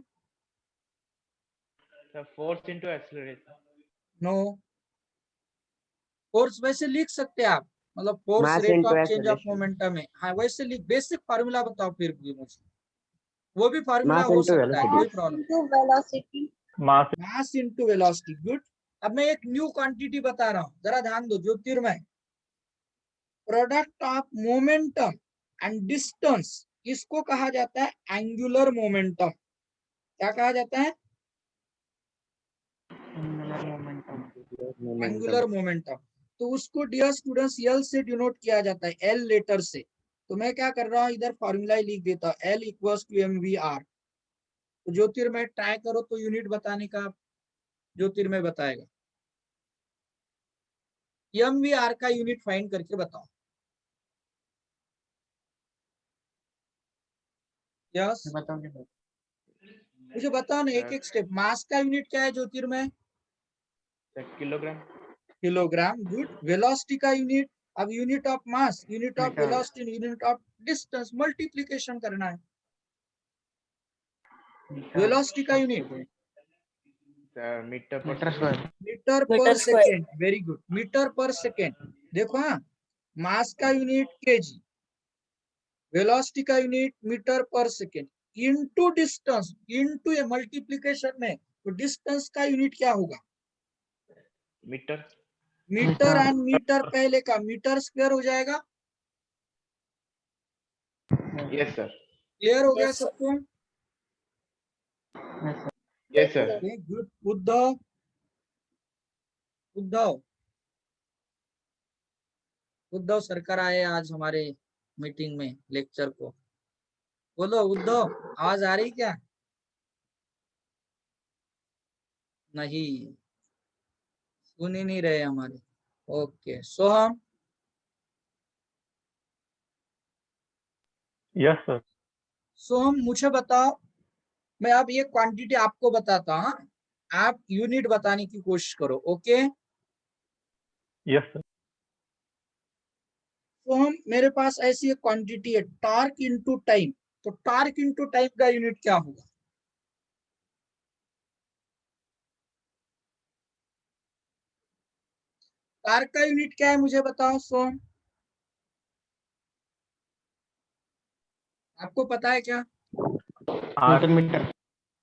[SPEAKER 6] The force into acceleration.
[SPEAKER 1] No, force वैसे लिख सकते हैं आप, मतलब force
[SPEAKER 5] Mass
[SPEAKER 1] rate
[SPEAKER 5] into
[SPEAKER 1] of change of
[SPEAKER 5] acceleration.
[SPEAKER 1] Momentum है, हाँ वैसे लिख। बेसिक फार्मूला बताओ फिर भी मुझे, वो भी फार्मूला
[SPEAKER 5] Mass
[SPEAKER 1] हो
[SPEAKER 5] into
[SPEAKER 1] सकता है,
[SPEAKER 5] velocity.
[SPEAKER 1] कोई problem.
[SPEAKER 4] velocity.
[SPEAKER 6] Mass.
[SPEAKER 1] Mass into velocity, good. अब मैं एक न्यू क्वांटिटी बता रहा हूँ, जरा ध्यान दो Jyotirmoy. Product of momentum and distance, इसको कहा जाता है एंगुलर मोमेंटम। क्या कहा जाता है?
[SPEAKER 2] Angular momentum.
[SPEAKER 1] Angular momentum. तो उसको डियर स्टूडेंट्स एल से डिनोट किया जाता है, एल लेटर से। तो मैं क्या कर रहा हूँ, इधर फॉर्मूला ही लिख देता हूँ, L equals to M V R. तो ज्योतिर्मय ट्राई करो तो यूनिट बताने का, ज्योतिर्मय बताएगा। एम वी आर का यूनिट फाइंड करके बताओ। यस,
[SPEAKER 2] बताओगे सर?
[SPEAKER 1] मुझे बताओ ना एक एक स्टेप। मास का यूनिट क्या है Jyotirmay?
[SPEAKER 6] Kilogram.
[SPEAKER 1] Kilogram, good. Velocity का यूनिट, अब unit of mass, unit of
[SPEAKER 2] metre.
[SPEAKER 1] Velocity, unit of distance, multiplication करना है। वेलोसिटी का unit
[SPEAKER 6] Meter per
[SPEAKER 2] metre
[SPEAKER 6] second.
[SPEAKER 2] Square.
[SPEAKER 1] Metre per
[SPEAKER 3] metre square.
[SPEAKER 1] Second, very good, metre per second. देखो हाँ, mass का unit KG, velocity का unit metre per second, into distance, into ये multiplication में, तो डिस्टेंस का यूनिट क्या होगा?
[SPEAKER 6] Meter.
[SPEAKER 1] मीटर एंड मीटर पहले का मीटर स्क्वायर हो जाएगा।
[SPEAKER 6] Yes sir.
[SPEAKER 1] क्लियर हो गया
[SPEAKER 3] Yes, sir.
[SPEAKER 1] सबको?
[SPEAKER 6] Yes sir.
[SPEAKER 1] Good. Uddhav, Uddhav, Uddhav सरकार आए आज हमारे मीटिंग में, लेक्चर को। बोलो उद्धव, आवाज आ रही क्या? नहीं, सुन ही नहीं रहे हमारे। ओके, सोहम।
[SPEAKER 6] Yes sir.
[SPEAKER 1] सोहम मुझे बताओ, मैं अब ये क्वांटिटी आपको बताता हूँ, आप यूनिट बताने की कोशिश करो, ओके?
[SPEAKER 6] Yes sir.
[SPEAKER 1] तो हम, मेरे पास ऐसी एक क्वांटिटी है, टॉर्क इनटू टाइम। तो टॉर्क इनटू टाइम का यूनिट क्या होगा? टॉर्क का यूनिट क्या है मुझे बताओ सोहम, आपको पता है क्या?
[SPEAKER 2] Newton metre.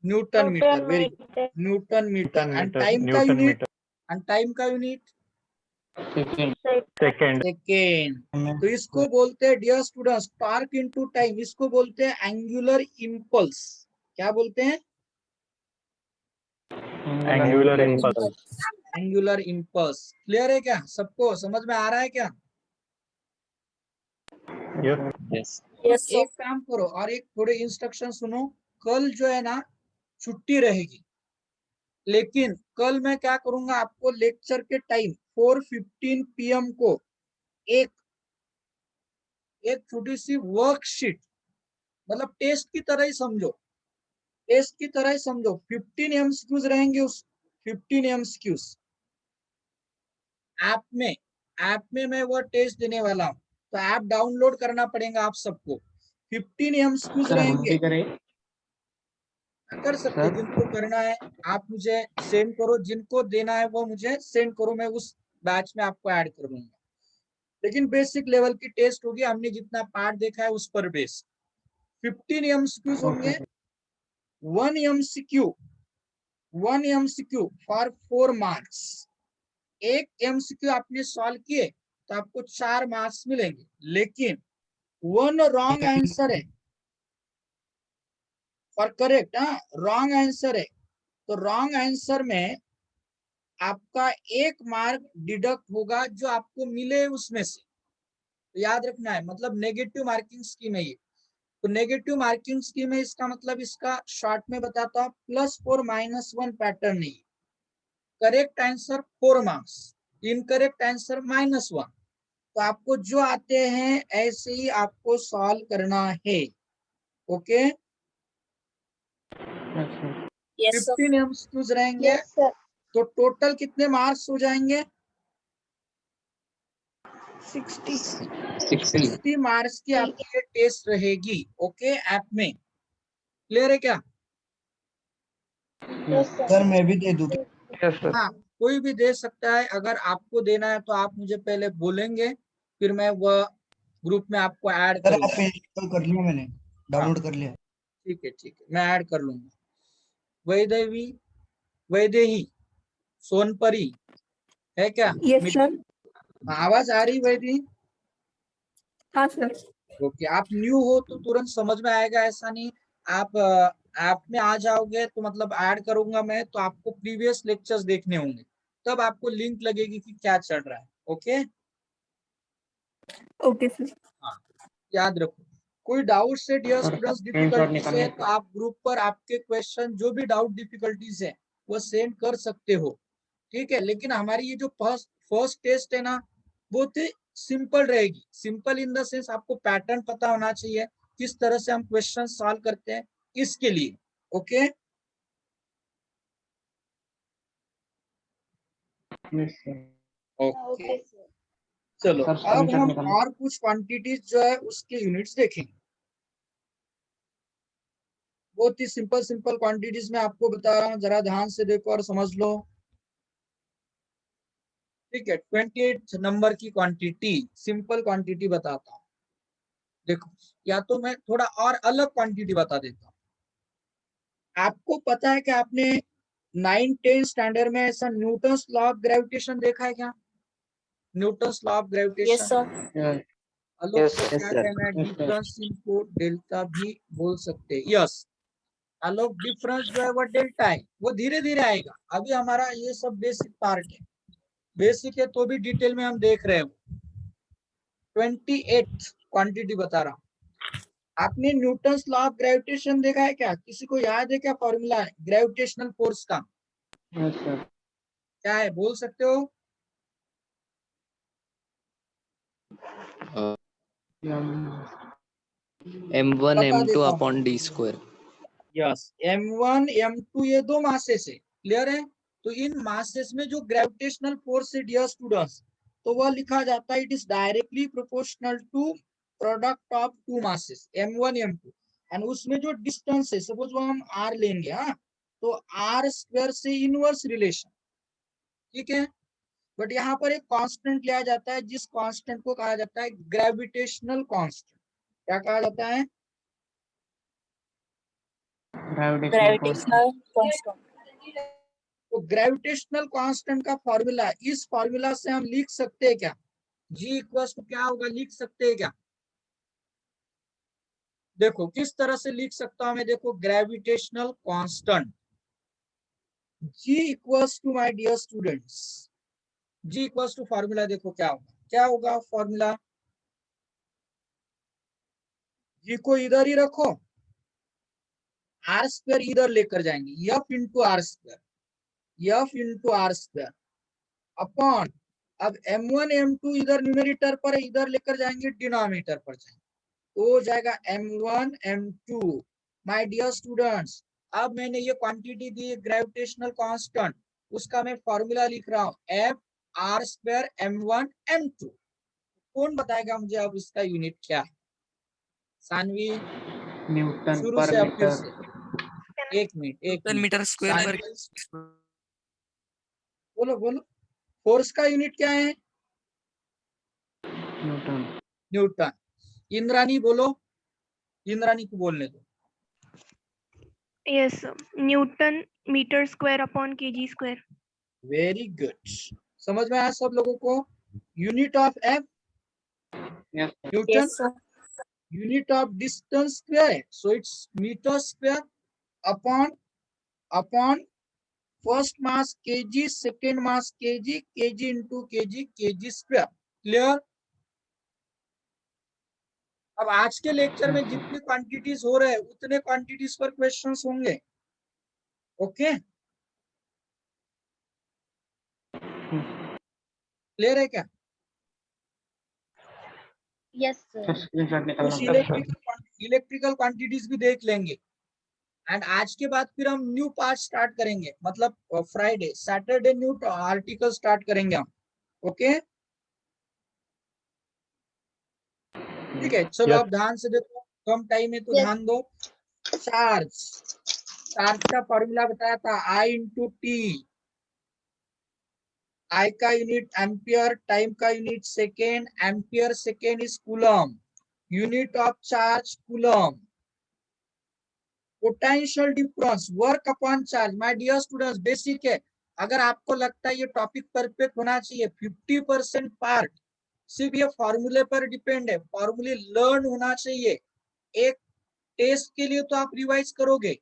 [SPEAKER 1] Newton metre, very good, newton metre. And time का
[SPEAKER 6] Newton
[SPEAKER 1] unit,
[SPEAKER 6] meter.
[SPEAKER 1] And time का यूनिट
[SPEAKER 2] सेकेंड।
[SPEAKER 6] Second.
[SPEAKER 1] सेकेंड। तो इसको बोलते हैं dear students, torque into time, इसको बोलते हैं एंगुलर इंपल्स। क्या बोलते हैं?
[SPEAKER 6] Angular impulse.
[SPEAKER 1] Angular impulse. Clear है क्या सबको, समझ में आ रहा है क्या?
[SPEAKER 6] Yes.
[SPEAKER 5] Yes.
[SPEAKER 3] Yes, sir.
[SPEAKER 1] एक काम करो और एक थोड़े इंस्ट्रक्शन सुनो। कल जो है ना छुट्टी रहेगी, लेकिन कल मैं क्या करूंगा, आपको लेक्चर के टाइम 4:15 PM को एक एक छोटी सी वर्कशीट, मतलब टेस्ट की तरह ही समझो, टेस्ट की तरह ही समझो। 15 MCQs रहेंगे, उस 15 MCQs ऐप में मैं वो टेस्ट देने वाला हूँ। तो ऐप डाउनलोड करना पड़ेगा आप सबको। 15 MCQs
[SPEAKER 2] सर हम
[SPEAKER 1] रहेंगे।
[SPEAKER 2] भी करें?
[SPEAKER 1] कर सकते हैं,
[SPEAKER 2] सर
[SPEAKER 1] जिनको करना है आप मुझे सेंड करो, जिनको देना है वो मुझे सेंड करो, मैं उस बैच में आपको ऐड कर दूंगा। लेकिन बेसिक लेवल की टेस्ट होगी, हमने जितना पार्ट देखा है उस पर बेस। 15 MCQs होंगे।
[SPEAKER 2] ओके।
[SPEAKER 1] 1 MCQ for 4 marks. एक MCQ आपने सॉल्व किए तो आपको 4 मार्क्स मिलेंगे, लेकिन 1 रॉन्ग आंसर है फॉर करेक्ट, रॉन्ग आंसर है तो रॉन्ग आंसर में आपका 1 मार्क डिडक्ट होगा, जो आपको मिले उसमें से। तो याद रखना है, मतलब नेगेटिव मार्किंग स्कीम है ये। तो नेगेटिव मार्किंग स्कीम है, इसका मतलब, इसका शॉर्ट में बताता हूँ, +4 -1 पैटर्न नहीं। Correct answer 4 marks, incorrect answer -1। तो आपको जो आते हैं ऐसे ही आपको सॉल्व करना है, ओके?
[SPEAKER 3] Yes, sir.
[SPEAKER 1] 15 MCQs रहेंगे। तो टोटल कितने मार्क्स हो जाएंगे?
[SPEAKER 4] 60.
[SPEAKER 5] 60.
[SPEAKER 1] 60 मार्क्स की आपकी ये टेस्ट रहेगी, ओके, ऐप में। क्लियर है क्या?
[SPEAKER 7] सर मैं भी दे दूं?
[SPEAKER 6] Yes, sir.
[SPEAKER 1] हाँ, कोई भी दे सकता है। अगर आपको देना है तो आप मुझे पहले बोलेंगे, फिर मैं वह ग्रुप में आपको ऐड
[SPEAKER 7] सर
[SPEAKER 1] करूंगा।
[SPEAKER 7] आप इंस्टॉल कर लिया मैंने, डाउनलोड कर लिया।
[SPEAKER 1] ठीक है, मैं ऐड कर लूंगा। वैदेवी, वैदेही, सोनपरी है क्या?
[SPEAKER 4] Yes, sir.
[SPEAKER 1] आवाज आ रही वैदेही?
[SPEAKER 4] हाँ सर.
[SPEAKER 1] ओके, आप न्यू हो तो तुरंत समझ में आएगा, ऐसा नहीं। आप ऐप में आ जाओगे तो मतलब ऐड करूंगा मैं, तो आपको प्रीवियस लेक्चर्स देखने होंगे, तब आपको लिंक लगेगी कि क्या चल रहा है। Okay,
[SPEAKER 4] Okay, sir.
[SPEAKER 1] हाँ, याद रखो। कोई डाउट से डियर
[SPEAKER 2] और
[SPEAKER 1] स्टूडेंट्स,
[SPEAKER 2] स्क्रीनशॉट
[SPEAKER 1] डिफिकल्टीज
[SPEAKER 2] निकालने
[SPEAKER 1] है तो आप ग्रुप पर आपके क्वेश्चन, जो भी डाउट डिफिकल्टीज है वो सेंड कर सकते हो, ठीक है। लेकिन हमारी ये जो फर्स्ट टेस्ट है ना, बहुत ही सिंपल रहेगी। सिंपल इन द सेंस आपको पैटर्न पता होना चाहिए, किस तरह से हम क्वेश्चन सॉल्व करते हैं, इसके लिए। Okay,
[SPEAKER 2] Yes, sir.
[SPEAKER 1] ओके, चलो
[SPEAKER 2] सर
[SPEAKER 1] अब
[SPEAKER 2] स्क्रीनशॉट
[SPEAKER 1] हम
[SPEAKER 2] निकालना।
[SPEAKER 1] और कुछ क्वांटिटीज जो है उसके यूनिट्स देखेंगे। बहुत ही सिंपल सिंपल क्वांटिटीज में आपको बता रहा हूँ, जरा ध्यान से देखो और समझ लो। ठीक है, 28 नंबर की क्वांटिटी, सिंपल क्वांटिटी बताता हूँ। देखो, या तो मैं थोड़ा और अलग क्वांटिटी बता देता हूँ। आपको पता है कि आपने 9-10 स्टैंडर्ड में ऐसा न्यूटन्स लॉ ऑफ ग्रेविटेशन देखा है क्या? Newton's law of
[SPEAKER 3] Yes,
[SPEAKER 1] gravitation.
[SPEAKER 3] sir.
[SPEAKER 2] Yes,
[SPEAKER 1] Alok
[SPEAKER 5] Yes,
[SPEAKER 1] को
[SPEAKER 5] yes,
[SPEAKER 1] क्या
[SPEAKER 5] sir.
[SPEAKER 1] कहना है?
[SPEAKER 2] yes, sir.
[SPEAKER 1] डिफरेंस इनको डेल्टा भी बोल सकते हैं। यस, आलोक, डिफरेंस जो है वो डेल्टा है, वो धीरे धीरे आएगा। अभी हमारा ये सब बेसिक पार्ट है, बेसिक है तो भी डिटेल में हम देख रहे हो। 28 क्वांटिटी बता रहा हूँ। आपने न्यूटन्स लॉ ऑफ ग्रेविटेशन देखा है क्या? किसी को याद है क्या फॉर्मूला है ग्रेविटेशनल फोर्स का?
[SPEAKER 2] Yes, sir.
[SPEAKER 1] क्या है, बोल सकते हो?
[SPEAKER 5] M1
[SPEAKER 1] बता
[SPEAKER 5] M2
[SPEAKER 1] देता हूँ।
[SPEAKER 5] upon D square.
[SPEAKER 1] Yes, M1 M2 ये दो मासेस है। क्लियर है? तो इन मासेस में जो ग्रेविटेशनल फोर्स है डियर स्टूडेंट्स, तो वह लिखा जाता है, it is directly proportional to product of two masses M1 M2। And उसमें जो डिस्टेंस है, सपोज वो हम R लेंगे, हाँ, तो R स्क्वायर से इनवर्स रिलेशन, ठीक है। बट यहाँ पर एक कांस्टेंट लिया जाता है, जिस कांस्टेंट को कहा जाता है ग्रेविटेशनल कांस्टेंट। क्या कहा जाता है?
[SPEAKER 2] Gravitational force.
[SPEAKER 3] Gravitational constant.
[SPEAKER 1] तो ग्रेविटेशनल कांस्टेंट का फॉर्मूला, इस फॉर्मूला से हम लिख सकते हैं क्या? जी इक्वल्स टू क्या होगा, लिख सकते हैं क्या? देखो किस तरह से लिख सकता हूं मैं। देखो, gravitational constant G equals to, my dear students, G equals to formula देखो क्या होगा, क्या होगा फॉर्मूला। जी को इधर ही रखो, आर स्क्वायर इधर लेकर जाएंगे, F into R square, F into R square upon, अब M1 M2 इधर न्यूमेरेटर पर है, इधर लेकर जाएंगे डिनोमिनेटर पर जाएंगे, तो हो जाएगा M1 M2। My dear students, अब मैंने ये क्वांटिटी दी ग्रेविटेशनल कांस्टेंट, उसका मैं फॉर्मूला लिख रहा हूँ, F R square M1 M2। कौन बताएगा मुझे अब इसका यूनिट क्या है? सानवी,
[SPEAKER 2] Newton
[SPEAKER 1] शुरू
[SPEAKER 2] per
[SPEAKER 1] से अब फिर
[SPEAKER 2] meter.
[SPEAKER 1] से। एक minute
[SPEAKER 3] Newton meter square per.
[SPEAKER 1] बोलो बोलो, फोर्स का यूनिट क्या है?
[SPEAKER 2] Newton.
[SPEAKER 1] न्यूटन। इंद्रानी बोलो, इंद्रानी को बोलने दो।
[SPEAKER 4] Yes, sir. Newton meter square upon kg square.
[SPEAKER 1] Very good, समझ में आया सब लोगों को? Unit of F
[SPEAKER 2] Yes, sir.
[SPEAKER 1] Newton,
[SPEAKER 3] Yes, sir.
[SPEAKER 1] Unit of distance square, so it's metre square upon upon first mass kg, second mass kg, kg into kg, kg square. Clear? अब आज के lecture में जितनी quantities हो रहे हैं उतने quantities पर क्वेश्चंस होंगे। ओके, क्लियर है क्या?
[SPEAKER 3] Yes, sir.
[SPEAKER 2] Sir screenshot निकालना
[SPEAKER 1] कुछ
[SPEAKER 2] पड़ेगा.
[SPEAKER 1] इलेक्ट्रिकल क्वांटिटीज भी देख लेंगे। एंड आज के बाद फिर हम न्यू पार्ट स्टार्ट करेंगे, मतलब Friday Saturday new article start करेंगे हम। ओके, ठीक है, चलो
[SPEAKER 6] Yes.
[SPEAKER 1] अब ध्यान से देखो, कम टाइम है तो
[SPEAKER 3] Yes.
[SPEAKER 1] ध्यान दो। चार्ज का फॉर्मूला बताया था I इंटू टी। I का यूनिट एम्पियर, टाइम का unit second, ampere second is coulomb, unit of charge coulomb. Potential difference work upon charge. My dear students, basic है। अगर आपको लगता है ये टॉपिक परफेक्ट होना चाहिए, 50% पार्ट सिर्फ ये फॉर्मूले पर डिपेंड है, फॉर्मूले लर्न होना चाहिए। एक टेस्ट के लिए तो आप रिवाइज करोगे,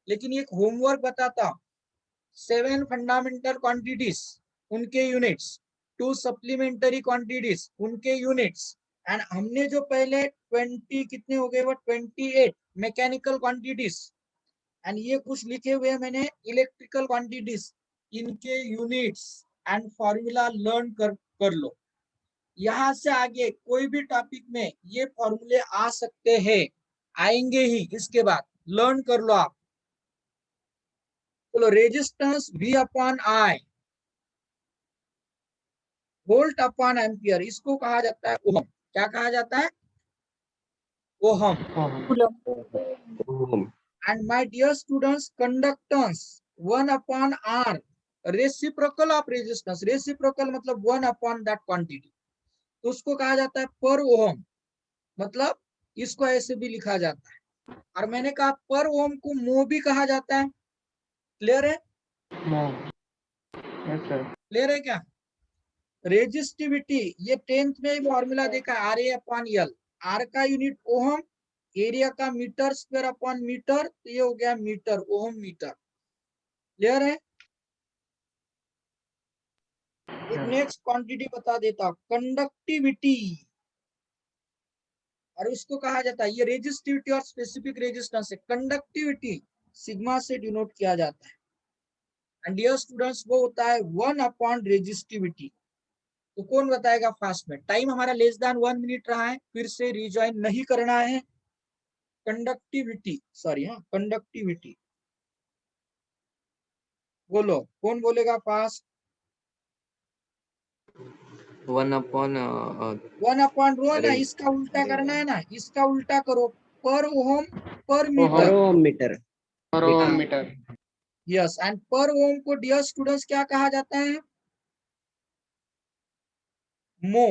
[SPEAKER 1] लेकिन एक होमवर्क बताता हूं, 7 फंडामेंटल क्वांटिटीज उनके यूनिट्स, 2 सप्लीमेंटरी क्वांटिटीज उनके यूनिट्स, एंड हमने जो पहले 20 कितने हो गए वो 28 मैकेनिकल क्वांटिटीज, एंड ये कुछ लिखे हुए हैं मैंने इलेक्ट्रिकल क्वांटिटीज, इनके यूनिट्स एंड फॉर्मूला लर्न कर लो। यहां से आगे कोई भी टॉपिक में ये फॉर्मूले आ सकते हैं, आएंगे ही, इसके बाद लर्न कर लो आप। चलो, resistance V upon I, volt upon ampere, इसको कहा जाता है ओम। क्या कहा जाता है? Ohm.
[SPEAKER 3] Coulomb.
[SPEAKER 1] And my dear students, conductance 1 upon R, reciprocal of resistance. Reciprocal मतलब 1 अपॉन दैट क्वांटिटी, तो उसको कहा जाता है पर ओम। मतलब इसको ऐसे भी लिखा जाता है। और मैंने कहा पर ओम को मो भी कहा जाता है। क्लियर है?
[SPEAKER 2] Yes sir.
[SPEAKER 1] क्लियर है क्या? रेजिस्टिविटी, ये 10th में फॉर्मूला देखा, RA अपॉन L। R का यूनिट ओहम, एरिया का मीटर स्क्वायर अपॉन मीटर, तो ये हो गया मीटर, ओहम मीटर। क्लियर है? एक नेक्स्ट क्वांटिटी बता देता हूं, कंडक्टिविटी, और उसको कहा जाता है, ये रेजिस्टिविटी और स्पेसिफिक रेजिस्टेंस है। कंडक्टिविटी सिग्मा से डिनोट किया जाता है। एंड डियर स्टूडेंट्स, वो होता है 1 अपॉन रेजिस्टिविटी। तो कौन बताएगा फास्ट में? टाइम हमारा लेस देन 1 मिनट रहा है, फिर से रिजॉइन नहीं करना है। कंडक्टिविटी, सॉरी, हाँ, कंडक्टिविटी बोलो, कौन बोलेगा फास्ट?
[SPEAKER 5] 1 upon
[SPEAKER 1] 1 अपॉन रो है ना,
[SPEAKER 5] अरे
[SPEAKER 1] इसका उल्टा करना है ना, इसका उल्टा करो, पर ओम पर
[SPEAKER 2] ओहम।
[SPEAKER 1] मीटर।
[SPEAKER 5] ओम मीटर।
[SPEAKER 2] और ओम मीटर।
[SPEAKER 1] यस, एंड पर ओम को डियर स्टूडेंट्स क्या कहा जाता है? मो।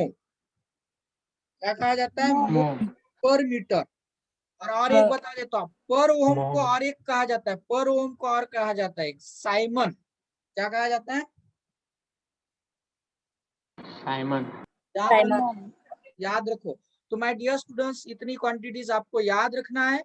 [SPEAKER 1] क्या कहा जाता है? मो पर मीटर। और एक बता देता हूं, पर ओम को और एक कहा जाता है, पर ओम को और कहा जाता है साइमन। क्या कहा जाता है?
[SPEAKER 2] साइमन।
[SPEAKER 1] याद रखो। तो माय डियर स्टूडेंट्स, इतनी क्वांटिटीज आपको याद रखना है।